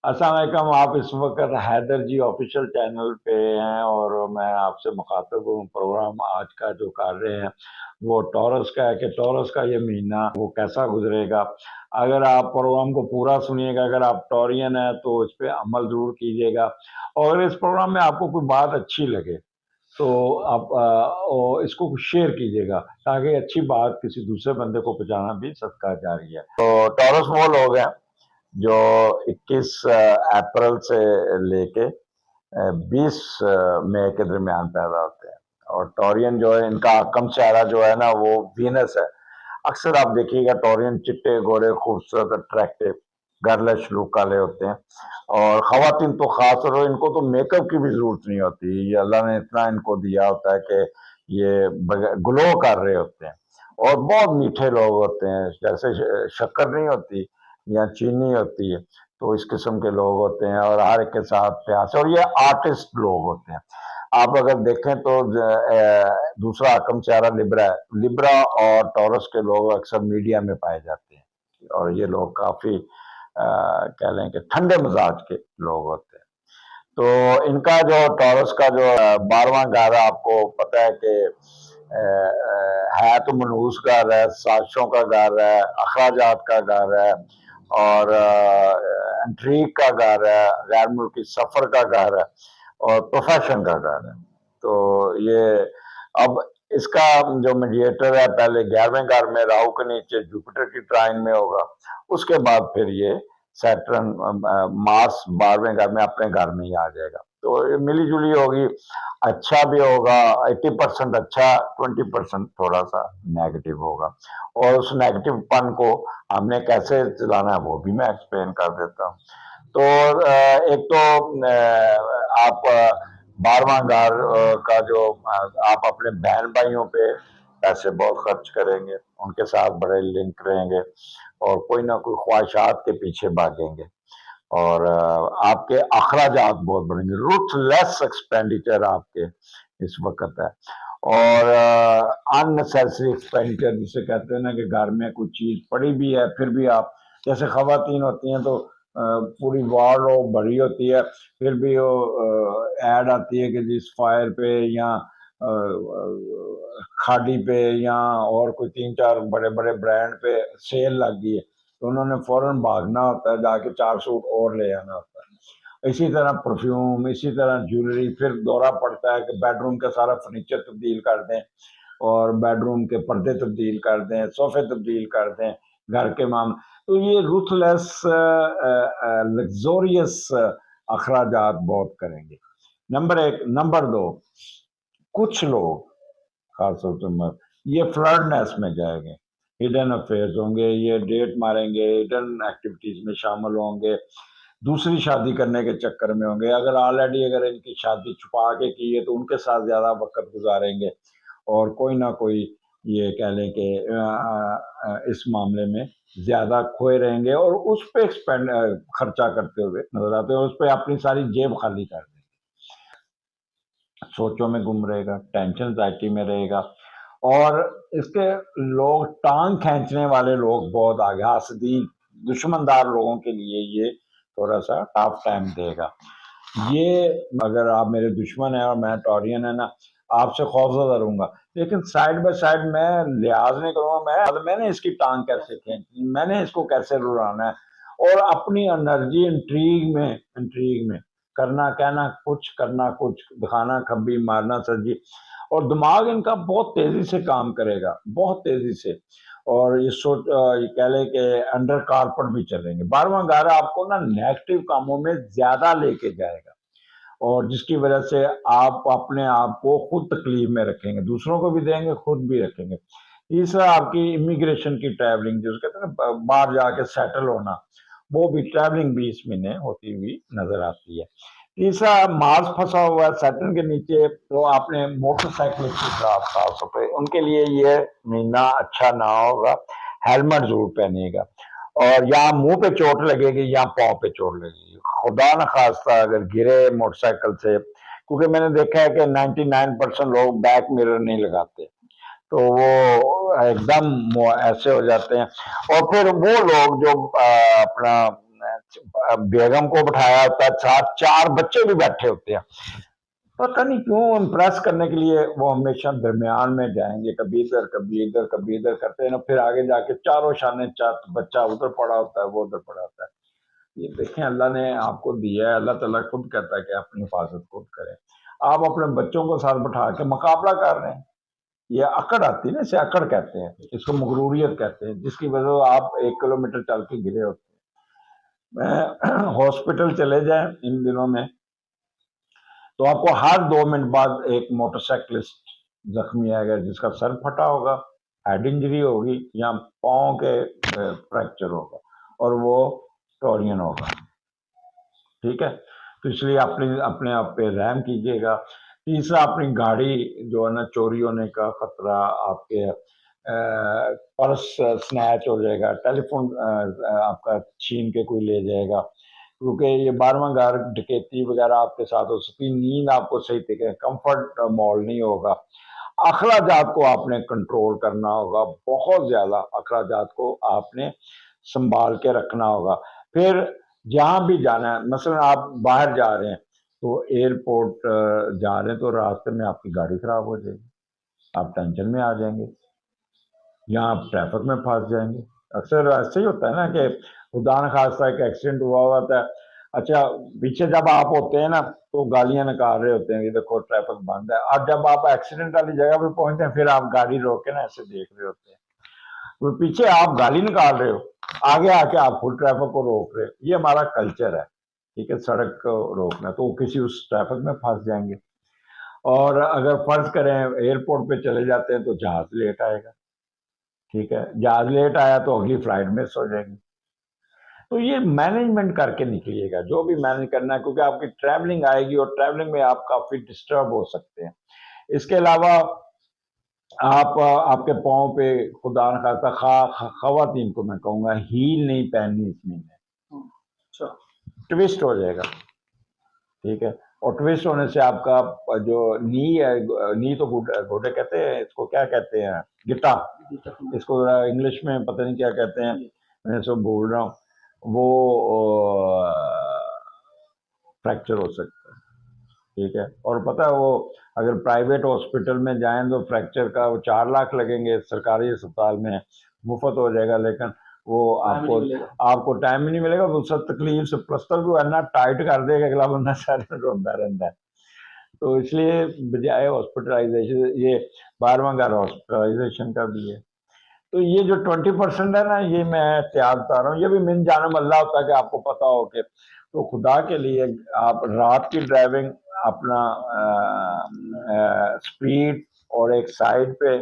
अस्सलाम वालेकुम। आप इस वक्त हैदर जी ऑफिशियल चैनल पे हैं और मैं आपसे मुखातिब हूँ। प्रोग्राम आज का जो कर रहे हैं वो टॉरस का है कि टॉरस का ये महीना वो कैसा गुजरेगा। अगर आप प्रोग्राम को पूरा सुनिएगा, अगर आप टॉरियन हैं तो इस पे अमल ज़रूर कीजिएगा और इस प्रोग्राम में आपको कोई बात अच्छी लगे तो आप इसको शेयर कीजिएगा ताकि अच्छी बात किसी दूसरे बंदे को पहुंचाना भी सदका जारी है। तो टॉरस वो लोग हैं जो 21 अप्रैल से लेके 20 मई के दरमियान पैदा होते हैं। और टॉरियन जो है, इनका आकम चेहरा जो है ना वो वीनस है। अक्सर आप देखिएगा टॉरियन चिट्टे गोरे खूबसूरत अट्रैक्टिव गर्लिश लुक वाले होते हैं। और खवातीन तो खास और इनको तो मेकअप की भी जरूरत नहीं होती। ये अल्लाह ने इतना इनको दिया होता है कि ये ग्लो कर रहे होते हैं। और बहुत मीठे लोग होते हैं, जैसे शक्कर नहीं होती या चीनी होती है, तो इस किस्म के लोग होते हैं और हर एक के साथ प्यार से। और ये आर्टिस्ट लोग होते हैं। आप अगर देखें तो दूसरा आकम चारा लिब्रा है। लिब्रा और टॉरस के लोग अक्सर मीडिया में पाए जाते हैं और ये लोग काफी कह लें कि ठंडे मिजाज के लोग होते हैं। तो इनका जो टॉरस का जो 12वां घर है, आपको पता है कि है तो मनहूस घर है, साजिशों का घर है, अखराजात का घर है और इंट्रीग का घर है, गैर मुल्की सफर का घर है और प्रोफेशन का घर है। तो ये अब इसका जो मीडिएटर है, पहले 11वें घर में राहु के नीचे जुपिटर की ट्राइन में होगा। उसके बाद फिर ये सैटर्न मार्स 12वें घर में अपने घर में ही आ जाएगा। तो ये मिली जुली होगी, अच्छा भी होगा। 80% अच्छा, 20% थोड़ा सा नेगेटिव होगा। और उस नेगेटिव पन को हमने कैसे चलाना है वो भी मैं एक्सप्लेन कर देता हूँ। तो एक तो आप 12वां घर का जो आप अपने बहन भाइयों पे पैसे बहुत खर्च करेंगे, उनके साथ बड़े लिंक रहेंगे और कोई ना कोई ख्वाहिशात के पीछे भागेंगे और आपके अखराजात बहुत बढ़ेंगे। रूथलेस एक्सपेंडिचर आपके इस वक्त है और अननेसेसरी एक्सपेंडिचर जिसे कहते हैं ना कि घर में कुछ चीज पड़ी भी है फिर भी आप, जैसे खवातीन होती हैं तो पूरी वार्डरोब भरी होती है फिर भी वो ऐड आती है कि जिस फायर पे या खाड़ी पे या और कोई 3-4 बड़े बड़े ब्रांड पे सेल लग गई है तो उन्होंने फौरन भागना होता है, जाके 4 सूट और ले आना होता है। इसी तरह परफ्यूम, इसी तरह ज्वेलरी, फिर दौरा पड़ता है कि बेडरूम का सारा फर्नीचर तब्दील कर दें और बेडरूम के पर्दे तब्दील कर दें, सोफे तब्दील कर दें, घर के मामले। तो ये रूथलेस लग्जोरियस अखराजात बहुत करेंगे। नंबर 1। नंबर 2, कुछ लोग खासतौर पर ये फ्लर्टनेस में जाएंगे, हिडन अफेयर्स होंगे, ये डेट मारेंगे, हिडन एक्टिविटीज में शामिल होंगे, दूसरी शादी करने के चक्कर में होंगे। अगर ऑलरेडी अगर इनकी शादी छुपा के की है तो उनके साथ ज्यादा वक्त गुजारेंगे और कोई ना कोई ये कह लें कि इस मामले में ज्यादा खोए रहेंगे और उस पर एक्सपेंड खर्चा करते हुए नजर आते हैं, उस पर अपनी सारी जेब खाली कर देंगे। सोचों में गुम रहेगा, टेंशन एंजाइटी में रहेगा और इसके लोग टांग खींचने वाले लोग बहुत आगे, हासदी दुश्मनदार लोगों के लिए ये थोड़ा सा टफ टाइम देगा। ये अगर आप मेरे दुश्मन हैं और मैं टॉरियन है ना, आपसे खौफजदा रहूंगा, लेकिन साइड बाय साइड मैं लिहाज नहीं करूंगा। मैंने इसकी टांग कैसे खींचनी, मैंने इसको कैसे रुलाना है और अपनी एनर्जी इंट्रीग में करना कहना कुछ, करना कुछ, दिखाना खब्बी, मारना सर्जी। और दिमाग इनका बहुत तेजी से काम करेगा, बहुत तेजी से। और ये सोच ये कह ले कि अंडर कारपेट भी चलेंगे। 12वां घर आपको ना नेगेटिव कामों में ज्यादा लेके जाएगा और जिसकी वजह से आप अपने आप को खुद तकलीफ में रखेंगे, दूसरों को भी देंगे, खुद भी रखेंगे। तीसरा, आपकी इमिग्रेशन की ट्रैवलिंग, जिसको कहते हैं ना बाहर जाके सेटल होना, वो भी ट्रैवलिंग भी इस महीने होती हुई नजर आती है। तीसरा, मार्स फंसा हुआ है सैटर्न के नीचे, तो आपने मोटरसाइकिल की खास तौर पे उनके लिए ये महीना अच्छा ना होगा। हेलमेट जरूर पहनिएगा और या मुंह पे चोट लगेगी या पाँव पे चोट लगेगी, खुदा न खास्ता अगर गिरे मोटरसाइकिल से, क्योंकि मैंने देखा है कि 99% लोग बैक मिरर नहीं लगाते तो वो एकदम ऐसे हो जाते हैं। और फिर वो लोग जो अपना बेगम को बिठाया होता है, साथ 4 बच्चे भी बैठे होते हैं। पता नहीं क्यों इम्प्रेस करने के लिए वो हमेशा दरमियान में जाएंगे, कभी इधर कभी इधर कभी इधर करते हैं ना, फिर आगे जाके चारों शाने चार बच्चा उधर पड़ा होता है, वो उधर पड़ा होता है। ये देखें, अल्लाह ने आपको दिया है, अल्लाह ताला खुद कहता है कि अपनी हिफाजत खुद करें। आप अपने बच्चों को साथ बैठा के मुकाबला कर रहे हैं, ये अकड़ आती है ना, इसे अकड़ कहते हैं, इसको मगरूरियत कहते हैं, जिसकी वजह से आप 1 किलोमीटर चल के गिरे होते हैं। हॉस्पिटल चले जाएं इन दिनों में तो आपको हर 2 मिनट बाद एक मोटरसाइकिलिस्ट जख्मी आएगा, जिसका सर फटा होगा, हेड इंजरी होगी, या पाँव के फ्रैक्चर होगा, और वो टोरियन होगा। ठीक है, तो इसलिए अपने आप पे रहम कीजिएगा। तीसरा, अपनी गाड़ी जो है ना, चोरी होने का खतरा, आपके पर्स स्नैच हो जाएगा, टेलीफोन आपका छीन के कोई ले जाएगा, क्योंकि ये 12वां घर डकैती वगैरह आपके साथ हो सकती, नींद आपको सही तरीके कंफर्ट मॉल नहीं होगा। अखराजात को आपने कंट्रोल करना होगा, बहुत ज्यादा अखराजात को आपने संभाल के रखना होगा। फिर जहां भी जाना है, मसलन आप बाहर जा रहे हैं तो एयरपोर्ट जा रहे हैं तो रास्ते में आपकी गाड़ी खराब हो जाएगी, आप टेंशन में आ जाएंगे, या आप ट्रैफिक में फंस जाएंगे। अक्सर ऐसे ही होता है ना कि खुदा न खास्ता एक एक्सीडेंट हुआ होता है, अच्छा पीछे जब आप होते हैं ना तो गालियां निकाल रहे होते हैं कि देखो ट्रैफिक बंद है, और जब आप एक्सीडेंट वाली जगह पे पहुंचते हैं फिर आप गाड़ी रोक के ना ऐसे देख रहे होते हैं, तो पीछे आप गाली निकाल रहे हो, आगे आके आप फुल ट्रैफिक को रोक रहे हो। ये हमारा कल्चर है, ठीक है, सड़क को रोकना, तो किसी उस ट्रैफिक में फंस जाएंगे। और अगर फर्ज करें एयरपोर्ट पे चले जाते हैं तो जहाज लेट आएगा, ठीक है, जहाज लेट आया तो अगली फ्लाइट मिस हो जाएगी। तो ये मैनेजमेंट करके निकलिएगा, जो भी मैनेज करना है, क्योंकि आपकी ट्रैवलिंग आएगी और ट्रैवलिंग में आप काफी डिस्टर्ब हो सकते हैं। इसके अलावा आप आपके पाँव पे खुदा न खास्ता खवातीन को मैं कहूँगा हील नहीं पहननी इस महीने, अच्छा ट्विस्ट हो जाएगा, ठीक है, और ट्विस्ट होने से आपका जो नी है, नी तो घोड़े कहते हैं, इसको क्या कहते हैं, गिटा, इसको इंग्लिश में पता नहीं क्या कहते हैं, मैं सब बोल रहा हूँ, वो फ्रैक्चर हो सकता है, ठीक है। और पता है वो अगर प्राइवेट हॉस्पिटल में जाएं तो फ्रैक्चर का वो 4 लाख लगेंगे, सरकारी अस्पताल में मुफ्त हो जाएगा, लेकिन वो आपको टाइम ही नहीं मिलेगा, वो सब तकलीफ से प्लस्तर को है ना टाइट कर देगा, अगला बंदा सारे में रोंदा रहता है। तो इसलिए बजाय हॉस्पिटलाइजेशन, ये 12वां घर हॉस्पिटलाइजेशन का भी है। तो ये जो 20% है ना, ये मैं त्याग बता रहा हूँ, ये भी मिन जानम अल्लाह होता है कि आपको पता हो कि, तो खुदा के लिए आप रात की ड्राइविंग अपना स्पीड और एक साइड पे,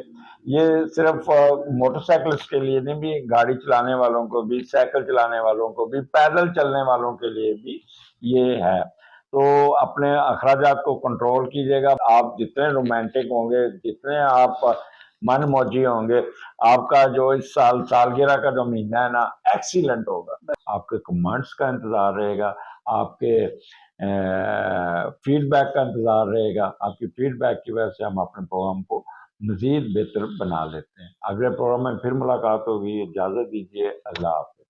ये सिर्फ मोटरसाइकिल्स के लिए नहीं, भी गाड़ी चलाने वालों को भी, साइकिल चलाने वालों को भी, पैदल चलने वालों के लिए भी ये है। तो अपने अखराजात को कंट्रोल कीजिएगा। आप जितने रोमांटिक होंगे, जितने आप मन मौजी होंगे, आपका जो इस साल सालगिरह का जो महीना है ना, एक्सीलेंट होगा। आपके कमेंट्स का इंतजार रहेगा, आपके फीडबैक का इंतजार रहेगा। आपकी फीडबैक की वजह से हम अपने प्रोग्राम को मजीद बेहतर बना लेते हैं। अगले प्रोग्राम में फिर मुलाकात होगी, इजाज़त दीजिए, अल्लाह हाफ़िज़।